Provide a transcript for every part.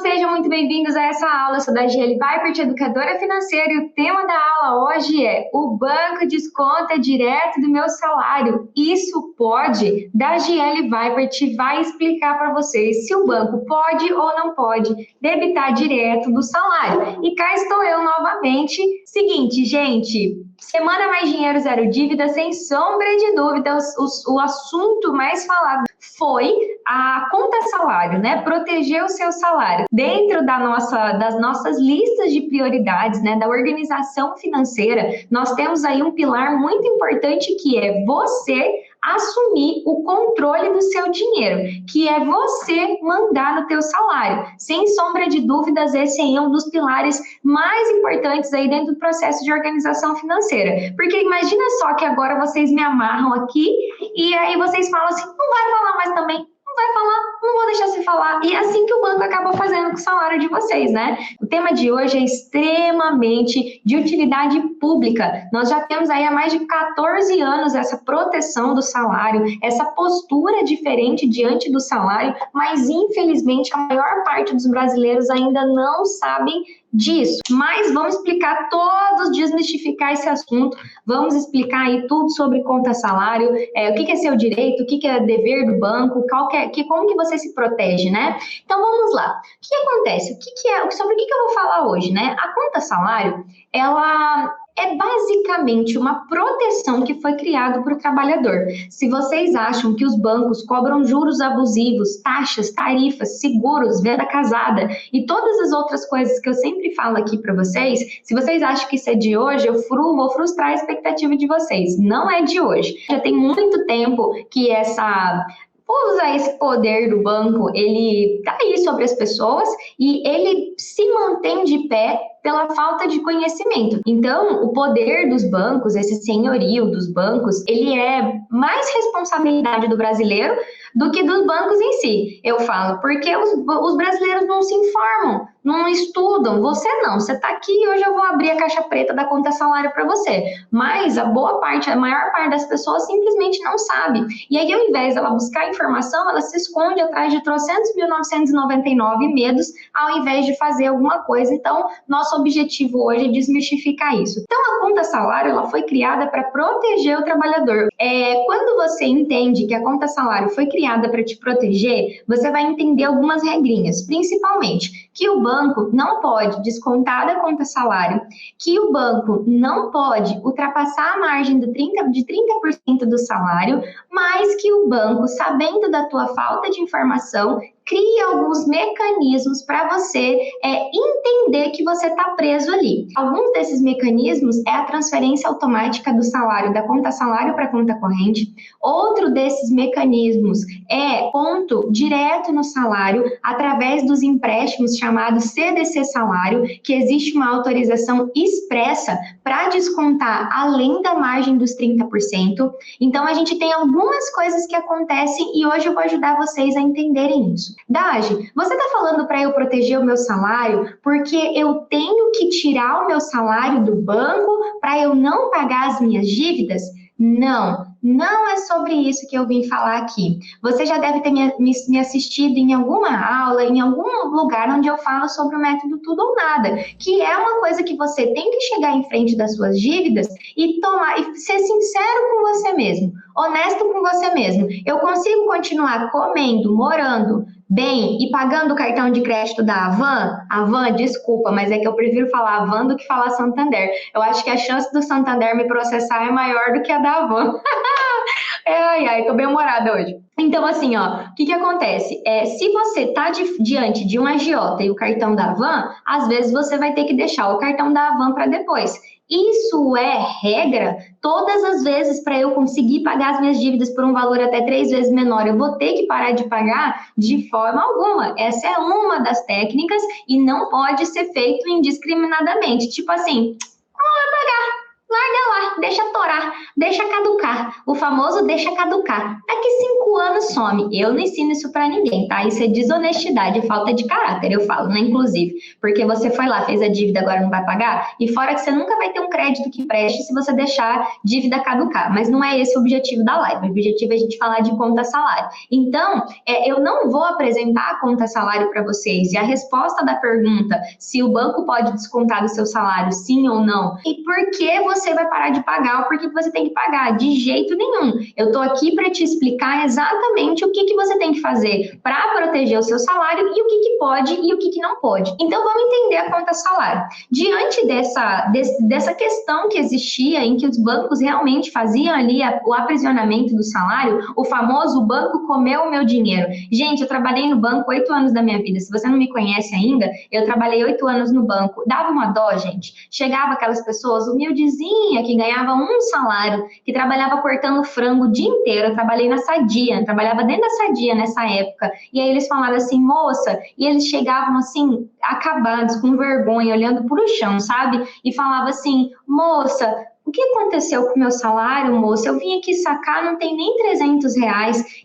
Sejam muito bem-vindos a essa aula. Eu sou da GL Vipert, educadora financeira, e o tema da aula hoje é: o banco desconta direto do meu salário. Isso pode? Da GL Vipert vai explicar para vocês se o banco pode ou não pode debitar direto do salário. E cá estou eu novamente. Seguinte, gente, semana mais dinheiro, zero dívida, sem sombra de dúvidas, o assunto mais falado foi a conta salário, né? Proteger o seu salário. Dentro das nossas listas de prioridades, né? Da organização financeira, nós temos aí um pilar muito importante que é você assumir o controle do seu dinheiro, que é você mandar no teu salário. Sem sombra de dúvidas, esse aí é um dos pilares mais importantes aí dentro do processo de organização financeira. Porque imagina só que agora vocês me amarram aqui e aí vocês falam assim, não vai falar mais também. Não vai falar, não vou deixar você falar. E é assim que o banco acaba fazendo com o salário de vocês, né? O tema de hoje é extremamente de utilidade pública. Nós já temos aí há mais de 14 anos essa proteção do salário, essa postura diferente diante do salário, mas infelizmente a maior parte dos brasileiros ainda não sabem disso. Mas vamos explicar todos, desmistificar esse assunto, vamos explicar aí tudo sobre conta salário, o que é seu direito, o que é dever do banco, como que você se protege, né? Então vamos lá. O que acontece? Sobre o que eu vou falar hoje, né? A conta salário, ela é basicamente uma proteção que foi criada para o trabalhador. Se vocês acham que os bancos cobram juros abusivos, taxas, tarifas, seguros, venda casada e todas as outras coisas que eu sempre falo aqui para vocês, se vocês acham que isso é de hoje, eu vou frustrar a expectativa de vocês. Não é de hoje. Já tem muito tempo que vou usar esse poder do banco, ele está aí sobre as pessoas e ele se mantém de pé pela falta de conhecimento. Então, o poder dos bancos, esse senhorio dos bancos, ele é mais responsabilidade do brasileiro do que dos bancos em si. Eu falo, porque os brasileiros não se informam, não estudam. Você não, você está aqui e hoje eu vou abrir a caixa preta da conta salário para você. Mas a maior parte das pessoas simplesmente não sabe. E aí, ao invés dela buscar informação, ela se esconde atrás de trocentos 1.999 medos, ao invés de fazer alguma coisa. Então, nosso objetivo hoje é desmistificar isso. Então, a conta salário, ela foi criada para proteger o trabalhador. Quando você entende que a conta salário foi criada para te proteger, você vai entender algumas regrinhas, principalmente que o banco não pode descontar da conta salário, que o banco não pode ultrapassar a margem de 30% do salário, mas que o banco, sabendo da tua falta de informação, cria alguns mecanismos para você entender que você está preso ali. Alguns desses mecanismos é a transferência automática do salário, da conta salário para a conta corrente. Outro desses mecanismos é ponto direto no salário através dos empréstimos chamados CDC salário, que existe uma autorização expressa para descontar além da margem dos 30%. Então, a gente tem algumas coisas que acontecem e hoje eu vou ajudar vocês a entenderem isso. Dagi, você está falando para eu proteger o meu salário porque eu tenho que tirar o meu salário do banco para eu não pagar as minhas dívidas? Não, não é sobre isso que eu vim falar aqui. Você já deve ter me assistido em alguma aula, em algum lugar onde eu falo sobre o método tudo ou nada, que é uma coisa que você tem que chegar em frente das suas dívidas e ser sincero com você mesmo, honesto com você mesmo. Eu consigo continuar comendo, morando bem e pagando o cartão de crédito da Avan? Avan, desculpa, mas é que eu prefiro falar Avan do que falar Santander. Eu acho que a chance do Santander me processar é maior do que a da Avan. Ai, tô bem humorada hoje. Então, assim, o que acontece? Se você tá diante de um agiota e o cartão da Avan, às vezes você vai ter que deixar o cartão da Avan para depois. Isso é regra? Todas as vezes para eu conseguir pagar as minhas dívidas por um valor até 3 vezes menor, eu vou ter que parar de pagar? De forma alguma. Essa é uma das técnicas e não pode ser feito indiscriminadamente. Tipo assim, não vai pagar. larga lá, deixa torar, deixa caducar. O famoso deixa caducar. Daqui 5 anos some. Eu não ensino isso pra ninguém, tá? Isso é desonestidade, falta de caráter, eu falo, né? Inclusive, porque você foi lá, fez a dívida, agora não vai pagar, e fora que você nunca vai ter um crédito que preste se você deixar dívida caducar. Mas não é esse o objetivo da live. O objetivo é a gente falar de conta salário. Então, eu não vou apresentar a conta salário para vocês. E a resposta da pergunta, se o banco pode descontar do seu salário, sim ou não, e por que você vai parar de pagar ou por que você tem que pagar? De jeito nenhum. Eu estou aqui para te explicar exatamente o que você tem que fazer para proteger o seu salário e o que pode e o que não pode. Então, vamos entender a conta salário. Diante dessa questão que existia, em que os bancos realmente faziam ali o aprisionamento do salário, o famoso banco comeu o meu dinheiro. Gente, eu trabalhei no banco 8 anos da minha vida. Se você não me conhece ainda, eu trabalhei 8 anos no banco. Dava uma dó, gente. Chegava aquelas pessoas humildezinha que ganhava um salário, que trabalhava cortando frango o dia inteiro. Eu trabalhei na Sadia, trabalhava dentro da Sadia nessa época. E aí eles falavam assim, moça, e eles chegavam assim, acabados, com vergonha, olhando para o chão, sabe? E falava assim, moça, o que aconteceu com o meu salário, moça? Eu vim aqui sacar, não tem nem R$ 300.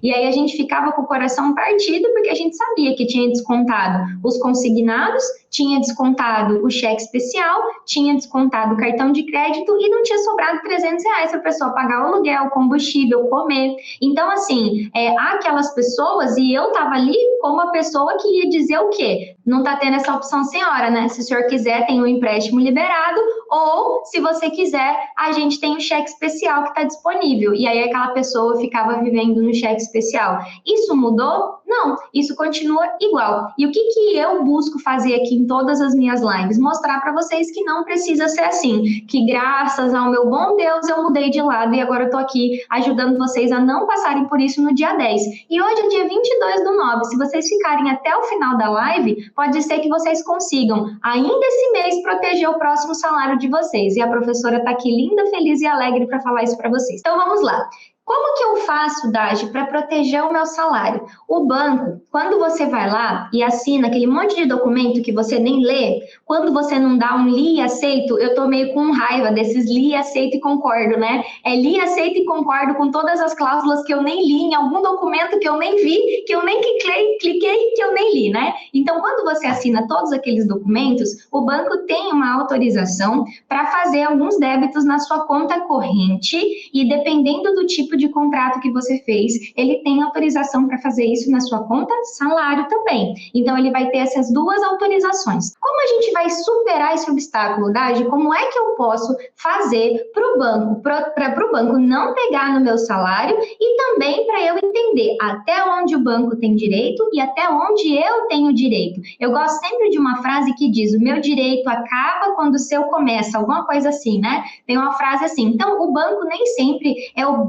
E aí a gente ficava com o coração partido, porque a gente sabia que tinha descontado os consignados, tinha descontado o cheque especial, tinha descontado o cartão de crédito e não tinha sobrado R$ 300 para a pessoa pagar o aluguel, o combustível, comer. Então, assim, aquelas pessoas, e eu estava ali como a pessoa que ia dizer o quê? Não está tendo essa opção, senhora, né? Se o senhor quiser, tem um empréstimo liberado, ou, se você quiser, a gente tem um cheque especial que está disponível. E aí aquela pessoa ficava vivendo no cheque especial. Isso mudou? Não, isso continua igual. E o que eu busco fazer aqui em todas as minhas lives? Mostrar para vocês que não precisa ser assim, que graças ao meu bom Deus eu mudei de lado e agora eu tô aqui ajudando vocês a não passarem por isso no dia 10. E hoje é dia 22/9. Se vocês ficarem até o final da live, pode ser que vocês consigam ainda esse mês proteger o próximo salário de vocês. E a professora tá aqui linda, feliz e alegre para falar isso para vocês. Então vamos lá. Como que eu faço, Daji, para proteger o meu salário? O banco, quando você vai lá e assina aquele monte de documento que você nem lê, quando você não dá um li e aceito, eu tô meio com raiva desses li, aceito e concordo, né? É li, aceito e concordo com todas as cláusulas que eu nem li, em algum documento que eu nem vi, que eu nem cliquei, que eu nem li, né? Então, quando você assina todos aqueles documentos, o banco tem uma autorização para fazer alguns débitos na sua conta corrente e dependendo do tipo de contrato que você fez, ele tem autorização para fazer isso na sua conta salário também. Então, ele vai ter essas duas autorizações. Como a gente vai superar esse obstáculo, Daji? Como é que eu posso fazer para o banco, para o banco não pegar no meu salário e também para eu entender até onde o banco tem direito e até onde eu tenho direito? Eu gosto sempre de uma frase que diz, o meu direito acaba quando o seu começa, alguma coisa assim, né? Tem uma frase assim, então o banco nem sempre é o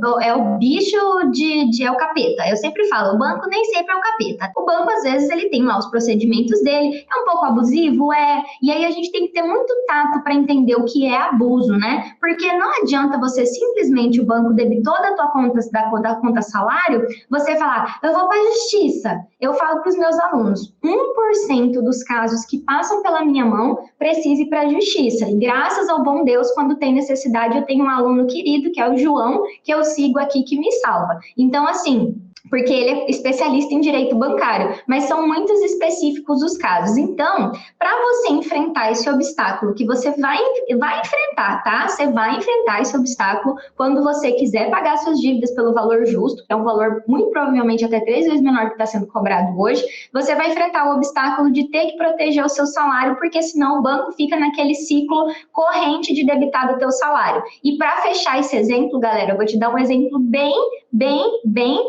bicho é o capeta. Eu sempre falo, o banco nem sempre é o capeta. O banco, às vezes, ele tem lá os procedimentos dele, é um pouco abusivo, e aí a gente tem que ter muito tato para entender o que é abuso, né? Porque não adianta você simplesmente, o banco debitou da tua conta, da conta salário, você falar, eu vou para a justiça. Eu falo para os meus alunos, 1% dos casos que passam pela minha mão precisa ir para a justiça. E graças ao bom Deus, quando tem necessidade, eu tenho um aluno querido, que é o João, que eu sigo aqui, que me salva. Então, assim, porque ele é especialista em direito bancário, mas são muitos específicos os casos. Então, para você enfrentar esse obstáculo, que você vai enfrentar, tá? Você vai enfrentar esse obstáculo quando você quiser pagar suas dívidas pelo valor justo, que é um valor muito provavelmente até 3 vezes menor que está sendo cobrado hoje, você vai enfrentar o obstáculo de ter que proteger o seu salário, porque senão o banco fica naquele ciclo corrente de debitar do teu salário. E para fechar esse exemplo, galera, eu vou te dar um exemplo bem,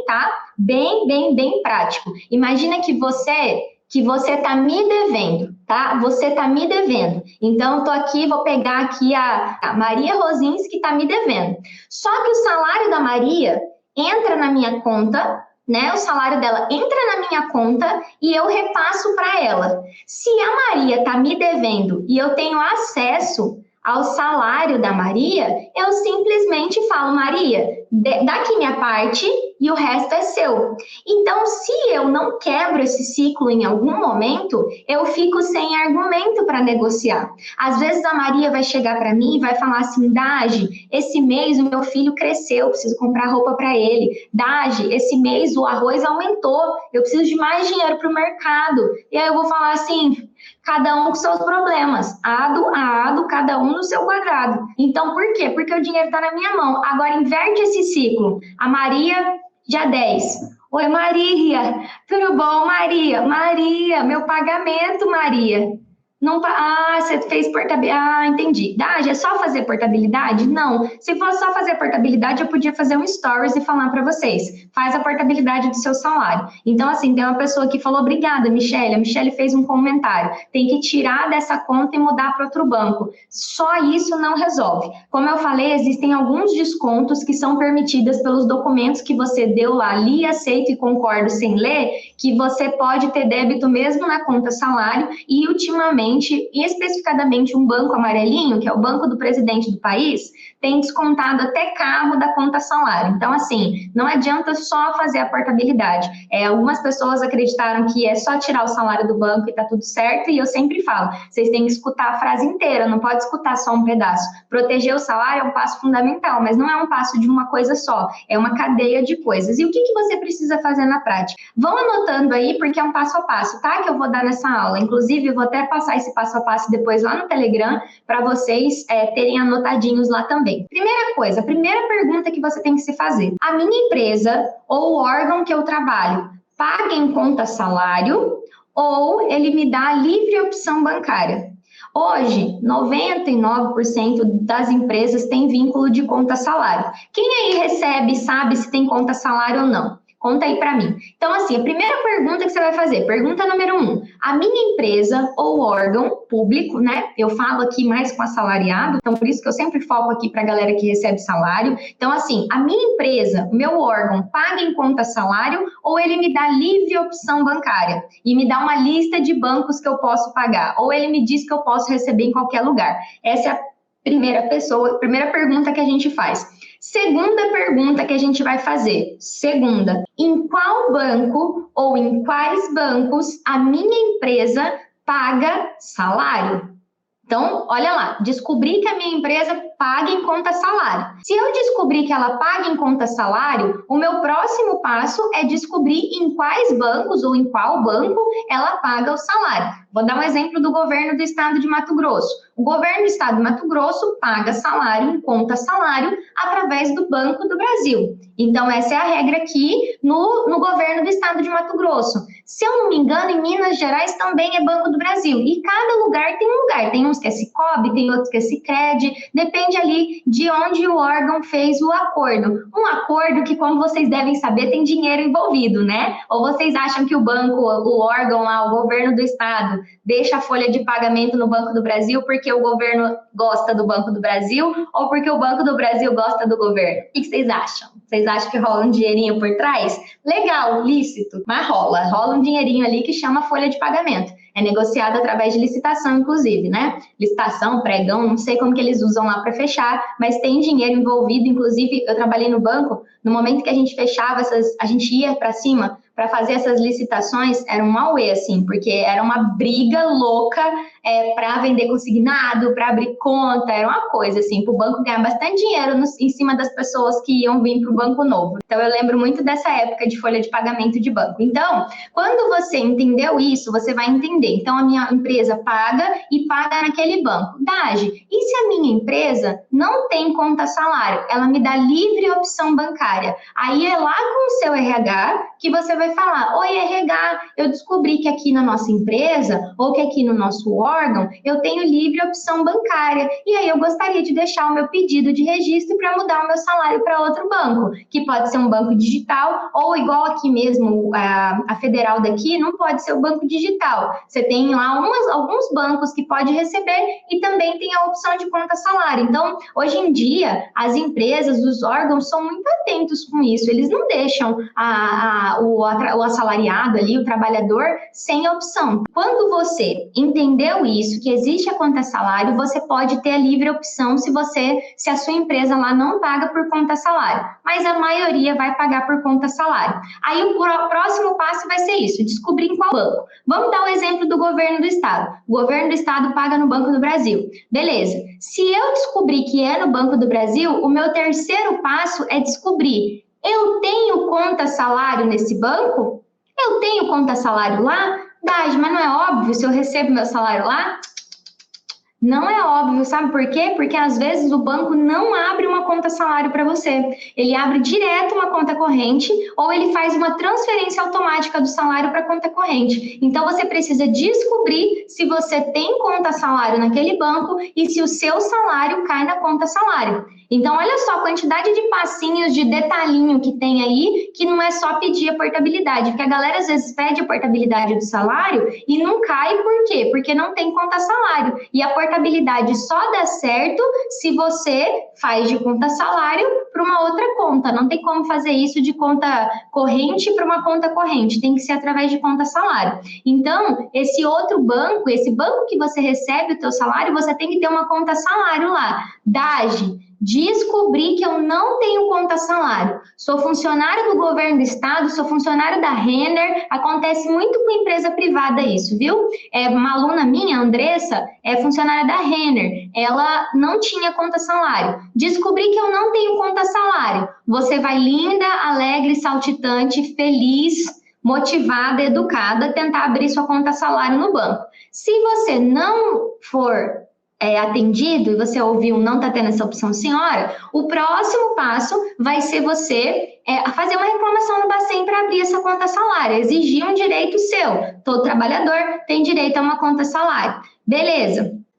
tá? Bem prático. Imagina que você tá me devendo, tá? Você tá me devendo. Então, eu tô aqui, vou pegar aqui a Maria Rosins, que tá me devendo. Só que o salário da Maria entra na minha conta, né? O salário dela entra na minha conta e eu repasso para ela. Se a Maria tá me devendo e eu tenho acesso ao salário da Maria, eu simplesmente falo, Maria, dá aqui minha parte, e o resto é seu. Então, se eu não quebro esse ciclo em algum momento, eu fico sem argumento para negociar. Às vezes a Maria vai chegar para mim e vai falar assim: Dagi, esse mês o meu filho cresceu, preciso comprar roupa para ele. Dagi, esse mês o arroz aumentou, eu preciso de mais dinheiro para o mercado. E aí eu vou falar assim: cada um com seus problemas, ado a ado, cada um no seu quadrado. Então, por quê? Porque o dinheiro está na minha mão. Agora, inverte esse ciclo. A Maria, dia 10. Oi, Maria. Tudo bom, Maria? Maria, meu pagamento, Maria. Não, você fez portabilidade. Ah, entendi. É só fazer portabilidade? Não. Se fosse só fazer portabilidade, eu podia fazer um stories e falar para vocês. Faz a portabilidade do seu salário. Então, assim, tem uma pessoa que falou: obrigada, Michele. A Michele fez um comentário. Tem que tirar dessa conta e mudar para outro banco. Só isso não resolve. Como eu falei, existem alguns descontos que são permitidos pelos documentos que você deu lá, li, aceito e concordo sem ler, que você pode ter débito mesmo na conta salário e, ultimamente, e especificadamente um banco amarelinho, que é o banco do presidente do país, tem descontado até carro da conta salário. Então, assim, não adianta só fazer a portabilidade. Algumas pessoas acreditaram que é só tirar o salário do banco e tá tudo certo, e eu sempre falo, vocês têm que escutar a frase inteira, não pode escutar só um pedaço. Proteger o salário é um passo fundamental, mas não é um passo de uma coisa só, é uma cadeia de coisas. E o que você precisa fazer na prática? Vão anotando aí, porque é um passo a passo, tá? Que eu vou dar nessa aula. Inclusive, eu vou até passar esse passo a passo depois lá no Telegram, para vocês terem anotadinhos lá também. Primeira coisa, a primeira pergunta que você tem que se fazer: a minha empresa ou o órgão que eu trabalho paga em conta salário ou ele me dá livre opção bancária? Hoje, 99% das empresas têm vínculo de conta salário. Quem aí recebe sabe se tem conta salário ou não? Conta aí para mim. Então, assim, a primeira pergunta que você vai fazer, pergunta número 1. A minha empresa ou órgão público, né? Eu falo aqui mais com assalariado, então por isso que eu sempre foco aqui para a galera que recebe salário. Então, assim, a minha empresa, meu órgão, paga em conta salário ou ele me dá livre opção bancária e me dá uma lista de bancos que eu posso pagar, ou ele me diz que eu posso receber em qualquer lugar. Essa é a primeira pergunta que a gente faz. Segunda pergunta que a gente vai fazer. Segunda, em qual banco ou em quais bancos a minha empresa paga salário? Então, olha lá, descobri que a minha empresa paga em conta salário. Se eu descobrir que ela paga em conta salário, o meu próximo passo é descobrir em quais bancos ou em qual banco ela paga o salário. Vou dar um exemplo do governo do estado de Mato Grosso. O governo do estado de Mato Grosso paga salário em conta salário através do Banco do Brasil. Então, essa é a regra aqui no governo do estado de Mato Grosso. Se eu não me engano, em Minas Gerais também é Banco do Brasil. E cada lugar tem um lugar. Tem uns que é Sicob, tem outros que é Sicredi. Depende ali de onde o órgão fez o acordo. Um acordo que, como vocês devem saber, tem dinheiro envolvido, né? Ou vocês acham que o banco, o órgão lá, o governo do estado, deixa a folha de pagamento no Banco do Brasil porque o governo gosta do Banco do Brasil ou porque o Banco do Brasil gosta do governo? O que vocês acham? Vocês acham que rola um dinheirinho por trás? Legal, lícito, mas rola um dinheirinho ali que chama folha de pagamento. É negociado através de licitação, inclusive, né? Licitação, pregão, não sei como que eles usam lá para fechar, mas tem dinheiro envolvido. Inclusive, eu trabalhei no banco, no momento que a gente fechava a gente ia para cima para fazer essas licitações, era um auê, assim, porque era uma briga louca para vender consignado, para abrir conta, era uma coisa, assim, para o banco ganhar bastante dinheiro em cima das pessoas que iam vir para o banco novo. Então, eu lembro muito dessa época de folha de pagamento de banco. Então, quando você entendeu isso, você vai entender. Então, a minha empresa paga e paga naquele banco. Dagi, e se a minha empresa não tem conta salário? Ela me dá livre opção bancária. Aí é lá com o seu RH que você vai falar: oi, RH, eu descobri que aqui na nossa empresa ou que aqui no nosso órgão eu tenho livre opção bancária e aí eu gostaria de deixar o meu pedido de registro para mudar o meu salário para outro banco, que pode ser um banco digital ou igual aqui mesmo, a federal daqui não pode ser o banco digital. Você tem lá alguns bancos que pode receber e também tem a opção de conta salário. Então, hoje em dia, as empresas, os órgãos são muito atentos com isso. Eles não deixam o assalariado ali, o trabalhador, sem opção. Quando você entendeu entendeu isso, que existe a conta salário, você pode ter a livre opção se a sua empresa lá não paga por conta salário, mas a maioria vai pagar por conta salário. Aí o próximo passo vai ser isso, descobrir em qual banco. Vamos dar o exemplo do governo do estado. O governo do estado paga no Banco do Brasil. Beleza. Se eu descobrir que é no Banco do Brasil, o meu terceiro passo é descobrir: eu tenho conta salário nesse banco? Eu tenho conta salário lá? Mas não é óbvio se eu recebo meu salário lá? Não é óbvio, sabe por quê? Porque às vezes o banco não abre uma conta salário para você. Ele abre direto uma conta corrente ou ele faz uma transferência automática do salário para a conta corrente. Então você precisa descobrir se você tem conta salário naquele banco e se o seu salário cai na conta salário. Então, olha só a quantidade de passinhos, de detalhinho que tem aí, que não é só pedir a portabilidade, porque a galera às vezes pede a portabilidade do salário e não cai, por quê? Porque não tem conta salário. E a portabilidade só dá certo se você faz de conta salário para uma outra conta. Não tem como fazer isso de conta corrente para uma conta corrente, tem que ser através de conta salário. Então, esse outro banco, esse banco que você recebe o teu salário, você tem que ter uma conta salário lá. DAGE. Descobri que eu não tenho conta salário. Sou funcionário do governo do estado, sou funcionário da Renner, acontece muito com empresa privada isso, viu? Uma aluna minha, a Andressa, é funcionária da Renner, ela não tinha conta salário. Descobri que eu não tenho conta salário. Você vai linda, alegre, saltitante, feliz, motivada, educada, tentar abrir sua conta salário no banco. Se você não for atendido e você ouviu, não está tendo essa opção, senhora, o próximo passo vai ser você fazer uma reclamação no Bacen para abrir essa conta salário, exigir um direito seu. Todo trabalhador tem direito a uma conta salário.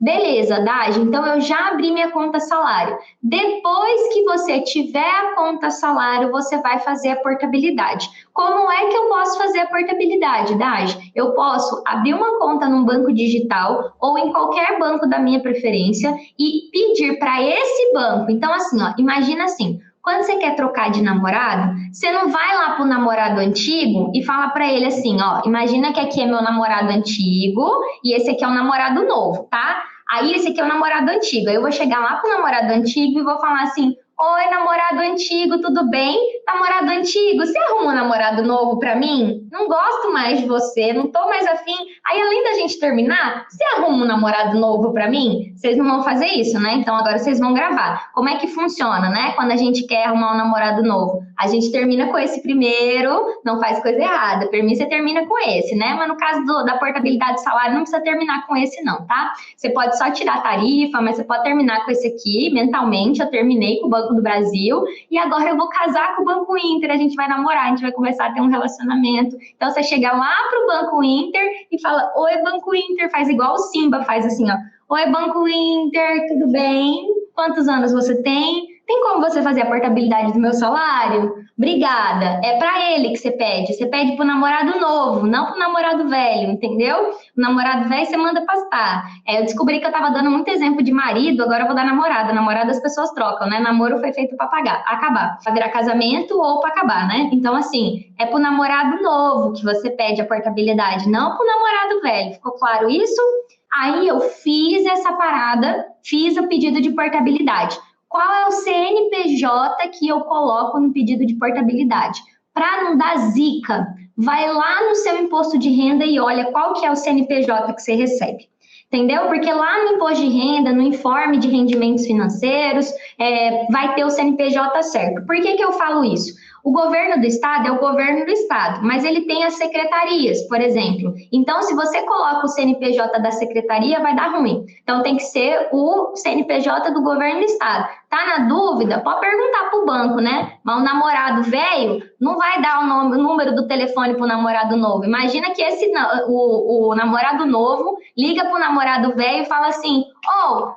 Beleza, Dage, então eu já abri minha conta salário. Depois que você tiver a conta salário, você vai fazer a portabilidade. Como é que eu posso fazer a portabilidade, Dage? Eu posso abrir uma conta num banco digital ou em qualquer banco da minha preferência e pedir para esse banco. Então, assim, ó, imagina assim, quando você quer trocar de namorado, você não vai lá pro namorado antigo e fala para ele assim, ó, imagina que aqui é meu namorado antigo e esse aqui é o namorado novo, tá? Aí esse aqui é o namorado antigo. Aí eu vou chegar lá pro namorado antigo e vou falar assim: oi, namorado antigo, tudo bem? Namorado antigo, você arruma um namorado novo pra mim? Não gosto mais de você, não tô mais afim. Aí, além da gente terminar, você arruma um namorado novo pra mim? Vocês não vão fazer isso, né? Então, agora vocês vão gravar. Como é que funciona, né? Quando a gente quer arrumar um namorado novo? A gente termina com esse primeiro, não faz coisa errada. Pra mim, você termina com esse, né? Mas no caso da portabilidade do salário, não precisa terminar com esse, não, tá? Você pode só tirar a tarifa, mas você pode terminar com esse aqui. Mentalmente, eu terminei com o Banco do Brasil e agora eu vou casar com o Banco Inter, a gente vai namorar, a gente vai começar a ter um relacionamento. Então você chega lá pro Banco Inter e fala: oi, Banco Inter, faz igual o Simba, faz assim, ó: oi, Banco Inter, tudo bem? Quantos anos você tem? Tem como você fazer a portabilidade do meu salário? Obrigada. É para ele que você pede pro namorado novo, não pro namorado velho, entendeu? O namorado velho você manda pastar. Eu descobri que eu tava dando muito exemplo de marido, agora eu vou dar namorada. Namorada as pessoas trocam, né? Namoro foi feito para acabar, para virar casamento ou para acabar, né? Então, assim, é pro namorado novo que você pede a portabilidade, não pro namorado velho. Ficou claro isso? Aí eu fiz essa parada, fiz o pedido de portabilidade. Qual é o CNPJ que eu coloco no pedido de portabilidade? Para não dar zica, vai lá no seu imposto de renda e olha qual que é o CNPJ que você recebe. Entendeu? Porque lá no imposto de renda, no informe de rendimentos financeiros, vai ter o CNPJ certo. Por que eu falo isso? O governo do estado é o governo do estado, mas ele tem as secretarias, por exemplo. Então, se você coloca o CNPJ da secretaria, vai dar ruim. Então, tem que ser o CNPJ do governo do estado. Tá na dúvida? Pode perguntar pro banco, né? Mas o namorado velho não vai dar o número do telefone pro namorado novo. Imagina que o namorado novo liga pro namorado velho e fala assim: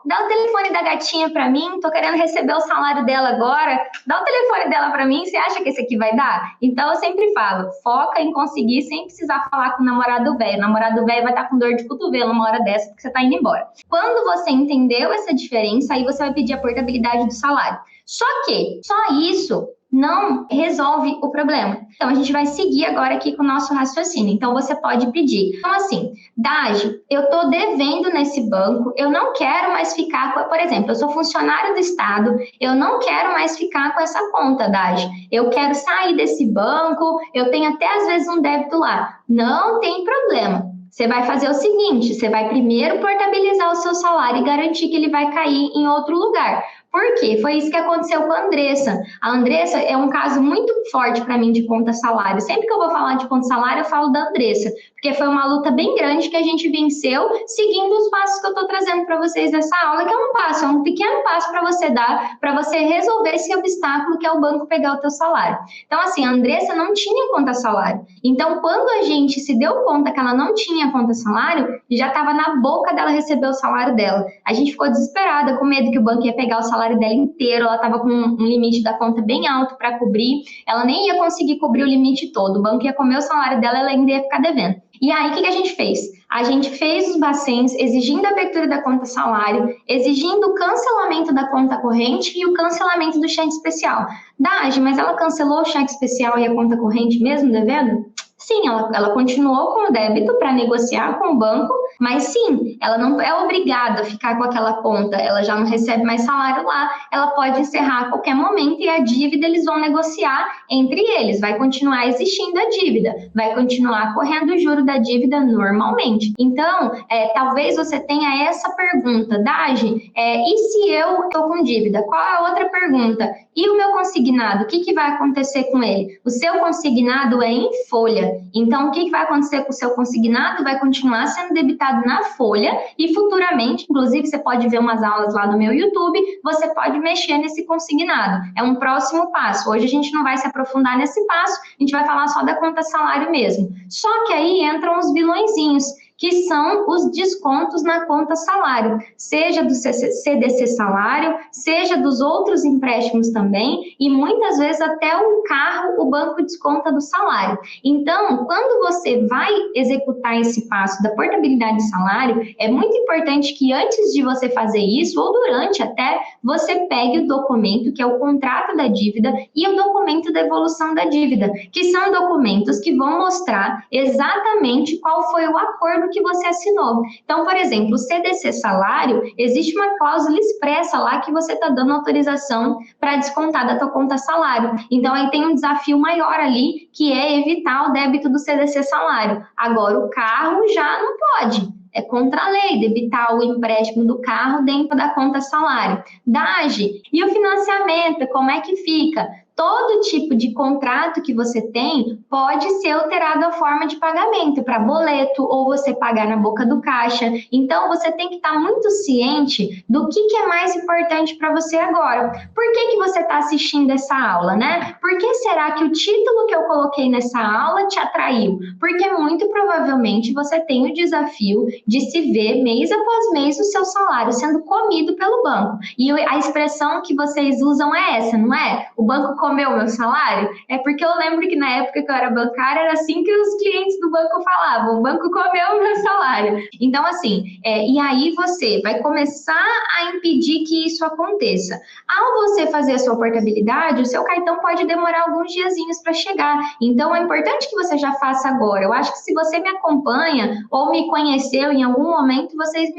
dá o telefone da gatinha pra mim, tô querendo receber o salário dela agora, dá o telefone dela pra mim, você acha que esse aqui vai dar? Então eu sempre falo, foca em conseguir sem precisar falar com o namorado velho. O namorado velho vai estar com dor de cotovelo uma hora dessa porque você tá indo embora. Quando você entendeu essa diferença, aí você vai pedir a portabilidade do salário. Só que, só isso não resolve o problema. Então, a gente vai seguir agora aqui com o nosso raciocínio. Então, você pode pedir. Então, assim, Dagi, eu estou devendo nesse banco, eu não quero mais ficar com... Por exemplo, eu sou funcionário do Estado, eu não quero mais ficar com essa conta, Dagi. Eu quero sair desse banco, eu tenho até, às vezes, um débito lá. Não tem problema. Você vai fazer o seguinte, você vai primeiro portabilizar o seu salário e garantir que ele vai cair em outro lugar. Por quê? Foi isso que aconteceu com a Andressa. A Andressa é um caso muito forte para mim de conta salário. Sempre que eu vou falar de conta salário, eu falo da Andressa, porque foi uma luta bem grande que a gente venceu seguindo os passos que eu estou trazendo para vocês nessa aula, que é um passo, é um pequeno passo para você dar, para você resolver esse obstáculo que é o banco pegar o teu salário. Então, assim, a Andressa não tinha conta salário. Então, quando a gente se deu conta que ela não tinha conta salário, já estava na boca dela receber o salário dela. A gente ficou desesperada, com medo que o banco ia pegar o salário dela inteiro, ela estava com um limite da conta bem alto para cobrir, ela nem ia conseguir cobrir o limite todo, o banco ia comer o salário dela, ela ainda ia ficar devendo. E aí, o que a gente fez? A gente fez os bacens exigindo a abertura da conta salário, exigindo o cancelamento da conta corrente e o cancelamento do cheque especial. Dagi, mas ela cancelou o cheque especial e a conta corrente mesmo devendo? Sim, ela continuou com o débito para negociar com o banco, mas sim, ela não é obrigada a ficar com aquela conta, ela já não recebe mais salário lá, ela pode encerrar a qualquer momento e a dívida eles vão negociar entre eles, vai continuar existindo a dívida, vai continuar correndo o juro da dívida normalmente. Então, talvez você tenha essa pergunta, Dagi, e se eu estou com dívida? Qual é a outra pergunta? E o meu consignado, o que vai acontecer com ele? O seu consignado é em folha. Então, o que vai acontecer com o seu consignado? Vai continuar sendo debitado na folha e futuramente, inclusive você pode ver umas aulas lá no meu YouTube, você pode mexer nesse consignado. É um próximo passo. Hoje a gente não vai se aprofundar nesse passo, a gente vai falar só da conta salário mesmo. Só que aí entram os vilõezinhos, que são os descontos na conta salário, seja do CDC salário, seja dos outros empréstimos também, e muitas vezes até o carro o banco desconta do salário. Então, quando você vai executar esse passo da portabilidade de salário, é muito importante que antes de você fazer isso, ou durante até, você pegue o documento, que é o contrato da dívida, e o documento da evolução da dívida, que são documentos que vão mostrar exatamente qual foi o acordo que você assinou. Então, por exemplo, o CDC salário, existe uma cláusula expressa lá que você está dando autorização para descontar da tua conta salário. Então, aí tem um desafio maior ali, que é evitar o débito do CDC salário. Agora, o carro já não pode. É contra a lei debitar o empréstimo do carro dentro da conta salário. Dagi, e o financiamento, como é que fica? Todo tipo de contrato que você tem pode ser alterado a forma de pagamento para boleto ou você pagar na boca do caixa. Então, você tem que estar muito ciente do que é mais importante para você agora. Por que você está assistindo essa aula, né? Por que será que o título que eu coloquei nessa aula te atraiu? Porque muito provavelmente você tem o desafio de se ver mês após mês o seu salário sendo comido pelo banco. E a expressão que vocês usam é essa, não é? O banco comeu meu salário? É porque eu lembro que na época que eu era bancária, era assim que os clientes do banco falavam, o banco comeu meu salário. Então, assim, e aí você vai começar a impedir que isso aconteça. Ao você fazer a sua portabilidade, o seu cartão pode demorar alguns diazinhos para chegar. Então, é importante que você já faça agora. Eu acho que se você me acompanha ou me conheceu em algum momento, vocês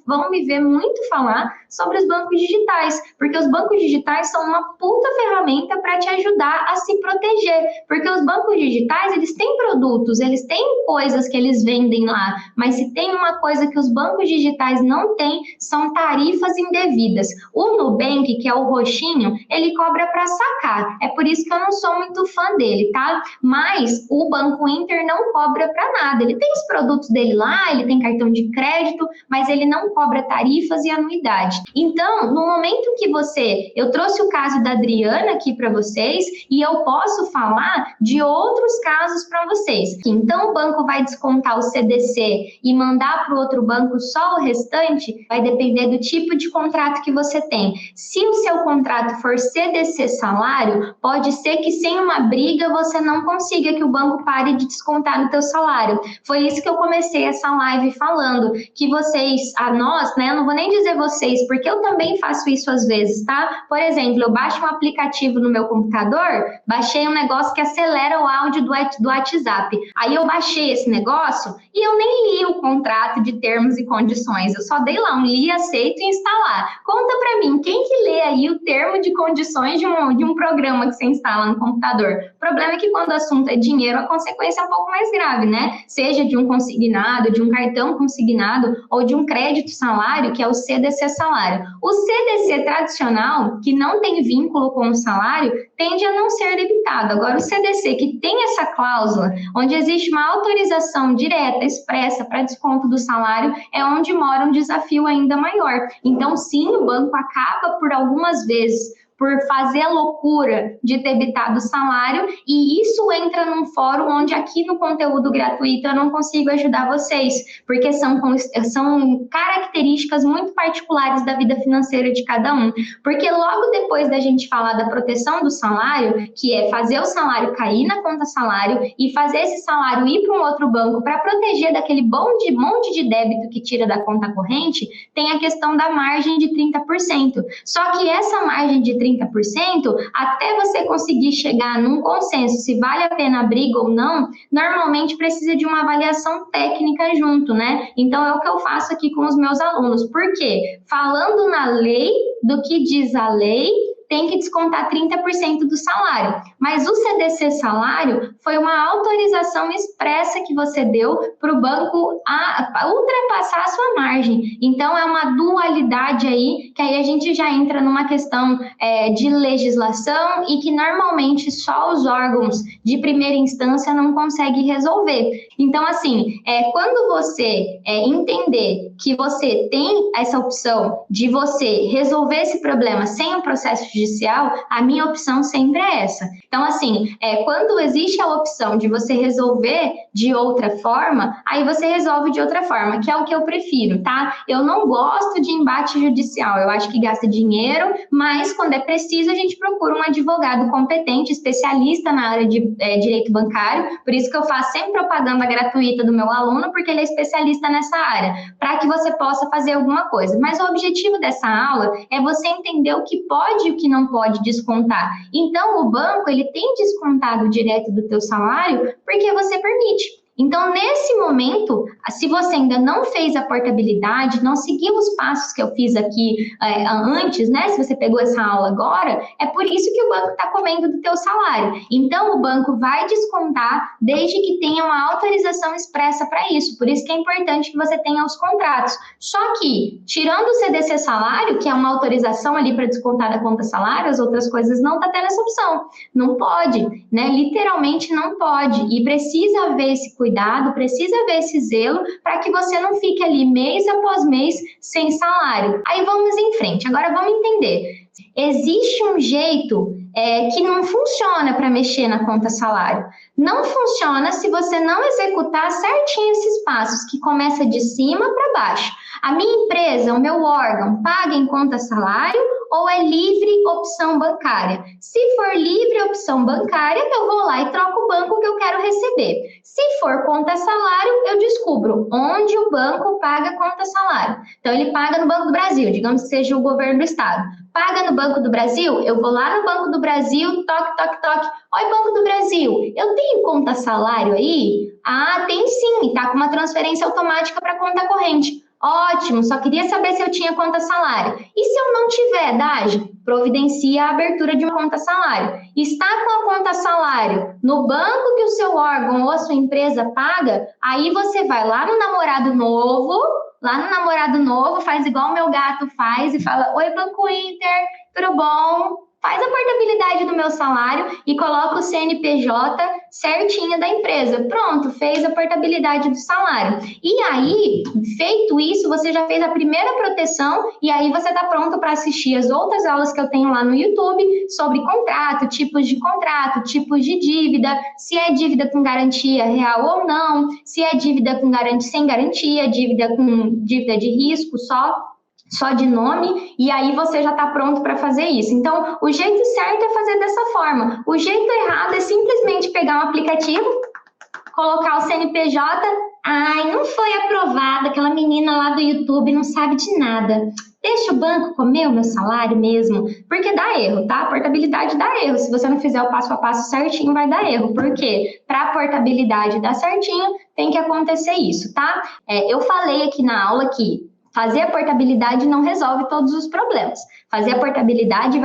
vão me ver muito falar sobre os bancos digitais, porque os bancos digitais são uma puta ferramenta para te ajudar a se proteger, porque os bancos digitais, eles têm produtos, eles têm coisas que eles vendem lá, mas se tem uma coisa que os bancos digitais não têm, são tarifas indevidas. O Nubank, que é o roxinho, ele cobra para sacar, é por isso que eu não sou muito fã dele, tá? Mas o Banco Inter não cobra para nada, ele tem os produtos dele lá, ele tem cartão de crédito, mas ele não cobra tarifas e anuidade. Então, no momento que eu trouxe o caso da Adriana aqui para vocês e eu posso falar de outros casos para vocês. Então, o banco vai descontar o CDC e mandar para o outro banco só o restante, vai depender do tipo de contrato que você tem. Se o seu contrato for CDC salário, pode ser que sem uma briga você não consiga que o banco pare de descontar no teu salário. Foi isso que eu comecei essa live falando, que vocês, nós, né, eu não vou nem dizer vocês, porque eu também faço isso às vezes, tá? Por exemplo, eu baixo um aplicativo no meu computador, baixei um negócio que acelera o áudio do WhatsApp. Aí eu baixei esse negócio e eu nem li o contrato de termos e condições, eu só dei lá um li, aceito e instalar. Conta para mim, quem que lê aí o termo de condições de um programa que você instala no computador? O problema é que quando o assunto é dinheiro, a consequência é um pouco mais grave, né? Seja de um consignado, de um cartão consignado ou de um crédito salário, que é o CDC salário. O CDC tradicional, que não tem vínculo com o salário, tende a não ser debitado. Agora, o CDC que tem essa cláusula, onde existe uma autorização direta, expressa para desconto do salário, é onde mora um desafio ainda maior. Então, sim, o banco acaba por algumas vezes por fazer a loucura de ter debitado o salário, e isso entra num fórum onde aqui no conteúdo gratuito eu não consigo ajudar vocês, porque são características muito particulares da vida financeira de cada um. Porque logo depois da gente falar da proteção do salário, que é fazer o salário cair na conta salário e fazer esse salário ir para um outro banco para proteger daquele monte de débito que tira da conta corrente, tem a questão da margem de 30%. Só que essa margem de 30%, até você conseguir chegar num consenso se vale a pena a briga ou não, normalmente precisa de uma avaliação técnica junto, né? Então é o que eu faço aqui com os meus alunos. Por quê? Falando na lei, do que diz a lei, tem que descontar 30% do salário. Mas o CDC salário foi uma autorização expressa que você deu para o banco ultrapassar a sua margem. Então, é uma dualidade aí, que aí a gente já entra numa questão de legislação e que normalmente só os órgãos de primeira instância não conseguem resolver. Então, assim, quando você entender que você tem essa opção de você resolver esse problema sem um processo judicial, a minha opção sempre é essa. Então, assim, quando existe a opção de você resolver de outra forma, aí você resolve de outra forma, que é o que eu prefiro, tá? Eu não gosto de embate judicial, eu acho que gasta dinheiro, mas quando é preciso, a gente procura um advogado competente, especialista na área de direito bancário, por isso que eu faço sempre propaganda gratuita do meu aluno, porque ele é especialista nessa área, para que você possa fazer alguma coisa. Mas o objetivo dessa aula é você entender o que pode e o que não pode descontar. Então, o banco, ele tem descontado direto do teu salário porque você permite. Então, nesse momento, se você ainda não fez a portabilidade, não seguiu os passos que eu fiz aqui antes, né? Se você pegou essa aula agora, é por isso que o banco está comendo do teu salário. Então, o banco vai descontar desde que tenha uma autorização expressa para isso. Por isso que é importante que você tenha os contratos. Só que, tirando o CDC salário, que é uma autorização ali para descontar da conta salário, as outras coisas não está tendo essa opção. Não pode, né? Literalmente não pode. E precisa haver esse cuidado, precisa haver esse zelo para que você não fique ali mês após mês sem salário. Aí vamos em frente. Agora vamos entender. Existe um jeito que não funciona para mexer na conta salário. Não funciona se você não executar certinho esses passos, que começa de cima para baixo. A minha empresa, o meu órgão, paga em conta salário ou é livre opção bancária? Se for livre opção bancária, eu vou lá e troco o banco que eu quero receber. Se for conta salário, eu descubro onde o banco paga conta salário. Então, ele paga no Banco do Brasil, digamos que seja o governo do estado. Paga no Banco do Brasil, eu vou lá no Banco do Brasil, toque, toque, toque. Oi, Banco do Brasil, eu tenho conta salário aí? Ah, tem sim, tá com uma transferência automática para conta corrente. Ótimo, só queria saber se eu tinha conta salário. E se eu não tiver, DAGE? Providencia a abertura de uma conta salário. Está com a conta salário no banco que o seu órgão ou a sua empresa paga, aí você vai lá no namorado novo, faz igual o meu gato faz e fala: Oi, Banco Inter, tudo bom? Faz a portabilidade do meu salário e coloca o CNPJ certinho da empresa. Pronto, fez a portabilidade do salário. E aí, feito isso, você já fez a primeira proteção e aí você está pronto para assistir as outras aulas que eu tenho lá no YouTube sobre contrato, tipos de dívida, se é dívida com garantia real ou não, se é dívida com sem garantia, dívida de risco só de nome, e aí você já está pronto para fazer isso. Então, o jeito certo é fazer dessa forma. O jeito errado é simplesmente pegar um aplicativo, colocar o CNPJ, ai, não foi aprovado, aquela menina lá do YouTube não sabe de nada. Deixa o banco comer o meu salário mesmo, porque dá erro, tá? A portabilidade dá erro. Se você não fizer o passo a passo certinho, vai dar erro. Por quê? Para a portabilidade dar certinho, tem que acontecer isso, tá? Eu falei aqui na aula que fazer a portabilidade não resolve todos os problemas. Fazer a portabilidade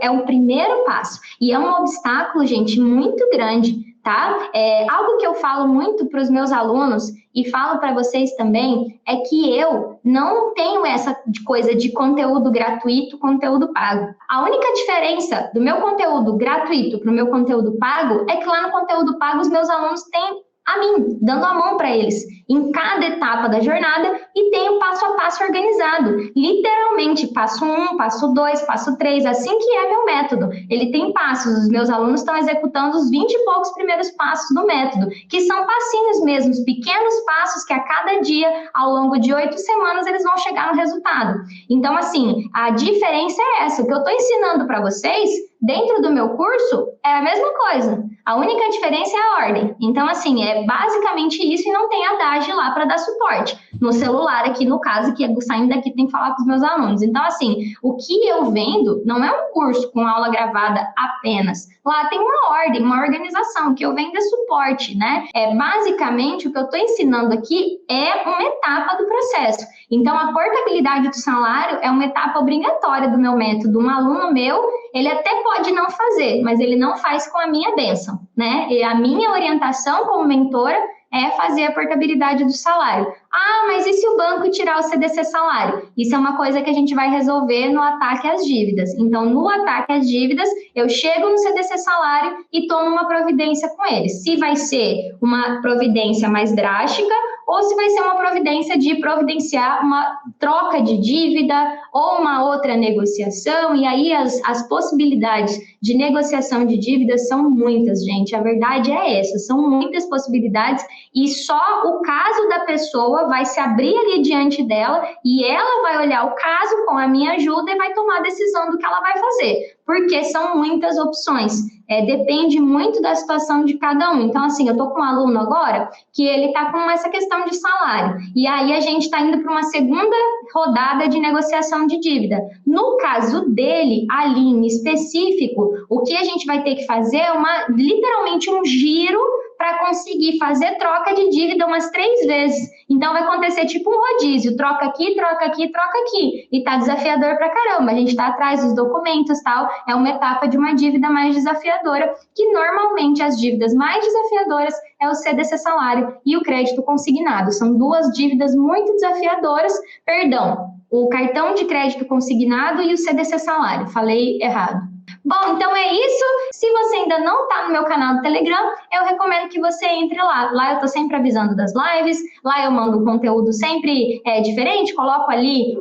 é o primeiro passo. E é um obstáculo, gente, muito grande, tá? Algo que eu falo muito para os meus alunos e falo para vocês também é que eu não tenho essa coisa de conteúdo gratuito, conteúdo pago. A única diferença do meu conteúdo gratuito para o meu conteúdo pago é que lá no conteúdo pago os meus alunos têm a mim, dando a mão para eles em cada etapa da jornada e tem o passo a passo organizado. Literalmente, passo 1, passo 2, passo 3, assim que é meu método. Ele tem passos, os meus alunos estão executando os 20 e poucos primeiros passos do método, que são passinhos mesmos, pequenos passos que a cada dia, ao longo de 8 semanas, eles vão chegar no resultado. Então, assim, a diferença é essa. O que eu estou ensinando para vocês, dentro do meu curso, é a mesma coisa. A única diferença é a ordem. Então, assim, é basicamente isso e não tem haddad lá para dar suporte. No celular aqui, no caso, que saindo daqui tem que falar com os meus alunos. Então, assim, o que eu vendo não é um curso com aula gravada apenas. Lá tem uma ordem, uma organização. O que eu vendo é suporte, né? Basicamente, o que eu estou ensinando aqui é uma etapa do processo. Então, a portabilidade do salário é uma etapa obrigatória do meu método. Um aluno meu, ele até pode não fazer, mas ele não faz com a minha bênção, né? E a minha orientação como mentora é fazer a portabilidade do salário. Ah, mas e se o banco tirar o CDC salário? Isso é uma coisa que a gente vai resolver no ataque às dívidas. Então, no ataque às dívidas, eu chego no CDC salário e tomo uma providência com eles. Se vai ser uma providência mais drástica ou se vai ser uma providência de providenciar uma troca de dívida ou uma outra negociação. E aí as possibilidades de negociação de dívidas são muitas, gente. A verdade é essa, são muitas possibilidades e só o caso da pessoa vai se abrir ali diante dela e ela vai olhar o caso com a minha ajuda e vai tomar a decisão do que ela vai fazer, porque são muitas opções. Depende muito da situação de cada um. Então, assim, eu tô com um aluno agora que ele tá com essa questão de salário. E aí a gente tá indo para uma segunda rodada de negociação de dívida. No caso dele, ali em específico, o que a gente vai ter que fazer é literalmente um giro para conseguir fazer troca de dívida umas 3 vezes. Então, vai acontecer tipo um rodízio, troca aqui, troca aqui, troca aqui. E tá desafiador pra caramba. A gente tá atrás dos documentos e tal. É uma etapa de uma dívida mais desafiadora, que normalmente as dívidas mais desafiadoras é o CDC salário e o crédito consignado. São 2 dívidas muito desafiadoras. Perdão, o cartão de crédito consignado e o CDC salário. Falei errado. Bom, então é isso. Se você ainda não está no meu canal do Telegram, eu recomendo que você entre lá. Lá eu estou sempre avisando das lives, lá eu mando um conteúdo sempre diferente, coloco ali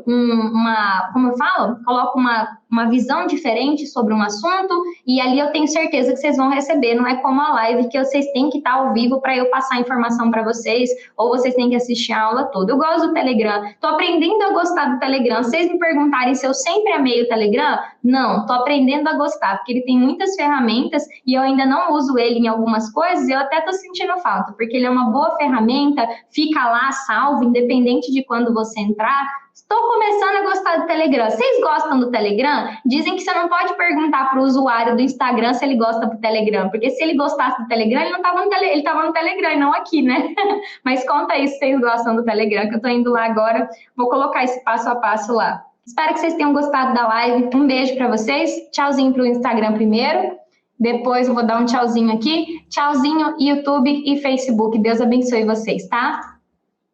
como eu falo? Coloco uma visão diferente sobre um assunto e ali eu tenho certeza que vocês vão receber. Não é como a live que vocês têm que estar ao vivo para eu passar informação para vocês ou vocês têm que assistir a aula toda. Eu gosto do Telegram, estou aprendendo a gostar do Telegram. Se vocês me perguntarem se eu sempre amei o Telegram, não, estou aprendendo a gostar, porque ele tem muitas ferramentas e eu ainda não uso ele em algumas coisas e eu até estou sentindo falta, porque ele é uma boa ferramenta, fica lá salvo, independente de quando você entrar. Estou começando a gostar do Telegram. Vocês gostam do Telegram? Dizem que você não pode perguntar para o usuário do Instagram se ele gosta do Telegram, porque se ele gostasse do Telegram, ele não estava ele estava no Telegram e não aqui, né? Mas conta aí se vocês gostam do Telegram, que eu estou indo lá agora, vou colocar esse passo a passo lá. Espero que vocês tenham gostado da live. Um beijo para vocês. Tchauzinho para o Instagram primeiro. Depois eu vou dar um tchauzinho aqui. Tchauzinho YouTube e Facebook. Deus abençoe vocês, tá?